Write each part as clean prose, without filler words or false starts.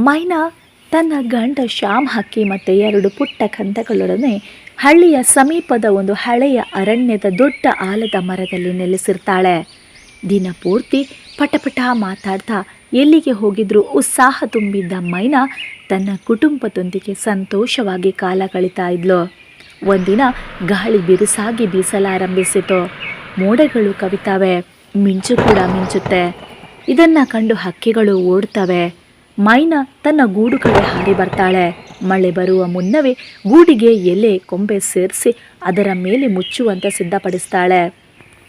ಮೈನಾ ತನ್ನ ಗಂಡ ಶ್ಯಾಮ್ ಹಕ್ಕಿ ಮತ್ತು 2 ಪುಟ್ಟ ಕಂದಗಳೊಡನೆ ಹಳ್ಳಿಯ ಸಮೀಪದ ಒಂದು ಹಳೆಯ ಅರಣ್ಯದ ದೊಡ್ಡ ಆಲದ ಮರದಲ್ಲಿ ನೆಲೆಸಿರ್ತಾಳೆ. ದಿನ ಪೂರ್ತಿ ಪಟಪಟ ಮಾತಾಡ್ತಾ ಎಲ್ಲಿಗೆ ಹೋಗಿದ್ರೂ ಉತ್ಸಾಹ ತುಂಬಿದ್ದ ಮೈನಾ ತನ್ನ ಕುಟುಂಬದೊಂದಿಗೆ ಸಂತೋಷವಾಗಿ ಕಾಲ ಕಳೀತಾ ಇದ್ಲು. ಒಂದಿನ ಗಾಳಿ ಬಿರುಸಾಗಿ ಬೀಸಲಾರಂಭಿಸಿತು. ಮೋಡಗಳು ಕವಿತಾವೆ, ಮಿಂಚು ಕೂಡ ಮಿಂಚುತ್ತೆ. ಇದನ್ನು ಕಂಡು ಹಕ್ಕಿಗಳು ಓಡ್ತವೆ. ಮೈನಾ ತನ್ನ ಗೂಡು ಕಡೆ ಹಾರಿ ಬರ್ತಾಳೆ. ಮಳೆ ಬರುವ ಮುನ್ನವೇ ಗೂಡಿಗೆ ಎಲೆ ಕೊಂಬೆ ಸೇರಿಸಿ ಅದರ ಮೇಲೆ ಮುಚ್ಚುವಂತೆ ಸಿದ್ಧಪಡಿಸ್ತಾಳೆ.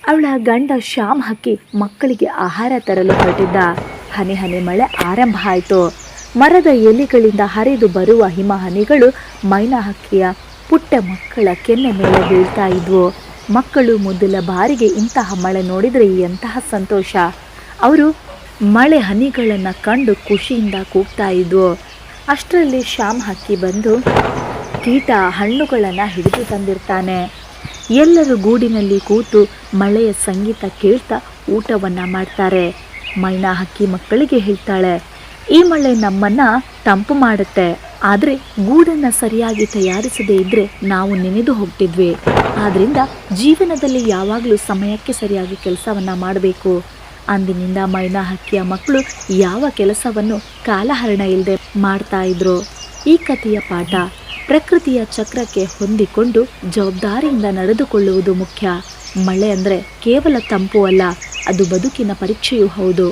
ಅವಳ ಗಂಡ ಶ್ಯಾಮ್ ಹಕ್ಕಿ ಮಕ್ಕಳಿಗೆ ಆಹಾರ ತರಲು ಹೊರಟಿದ್ದ. ಹನಿ ಹನಿ ಮಳೆ ಆರಂಭ ಆಯಿತು. ಮರದ ಎಲೆಗಳಿಂದ ಹರಿದು ಬರುವ ಹಿಮಹನಿಗಳು ಮೈನಾ ಹಕ್ಕಿಯ ಪುಟ್ಟ ಮಕ್ಕಳ ಕೆನ್ನೆ ಮೇಲೆ ಬೀಳ್ತಾ ಇದ್ವು. ಮಕ್ಕಳು ಮೊದಲ ಬಾರಿಗೆ ಇಂತಹ ಮಳೆ ನೋಡಿದರೆ ಎಂತಹ ಸಂತೋಷ. ಅವರು ಮಳೆ ಹನಿಗಳನ್ನು ಕಂಡು ಖುಷಿಯಿಂದ ಕೂಗ್ತಾ ಇದ್ವು. ಅಷ್ಟರಲ್ಲಿ ಶ್ಯಾಮ್ ಹಕ್ಕಿ ಬಂದು ಕೀಟ ಹಣ್ಣುಗಳನ್ನು ಹಿಡಿದು ತಂದಿರ್ತಾನೆ. ಎಲ್ಲರೂ ಗೂಡಿನಲ್ಲಿ ಕೂತು ಮಳೆಯ ಸಂಗೀತ ಕೇಳ್ತಾ ಊಟವನ್ನು ಮಾಡ್ತಾರೆ. ಮೈನಾ ಹಕ್ಕಿ ಮಕ್ಕಳಿಗೆ ಹೇಳ್ತಾಳೆ, ಈ ಮಳೆ ನಮ್ಮನ್ನು ತಂಪು ಮಾಡುತ್ತೆ, ಆದರೆ ಗೂಡನ್ನು ಸರಿಯಾಗಿ ತಯಾರಿಸದೇ ಇದ್ದರೆ ನಾವು ನೆನೆದು ಹೋಗ್ತಿದ್ವಿ. ಆದ್ದರಿಂದ ಜೀವನದಲ್ಲಿ ಯಾವಾಗಲೂ ಸಮಯಕ್ಕೆ ಸರಿಯಾಗಿ ಕೆಲಸವನ್ನು ಮಾಡಬೇಕು. ಅಂದಿನಿಂದ ಮೈನಾ ಹಕ್ಕಿಯ ಮಕ್ಕಳು ಯಾವ ಕೆಲಸವನ್ನು ಕಾಲಹರಣ ಇಲ್ಲದೆ ಮಾಡ್ತಾ ಇದ್ರು. ಈ ಕಥೆಯ ಪಾಠ: ಪ್ರಕೃತಿಯ ಚಕ್ರಕ್ಕೆ ಹೊಂದಿಕೊಂಡು ಜವಾಬ್ದಾರಿಯಿಂದ ನಡೆದುಕೊಳ್ಳುವುದು ಮುಖ್ಯ. ಮಳೆ ಅಂದರೆ ಕೇವಲ ತಂಪು ಅಲ್ಲ, ಅದು ಬದುಕಿನ ಪರೀಕ್ಷೆಯೂ ಹೌದು.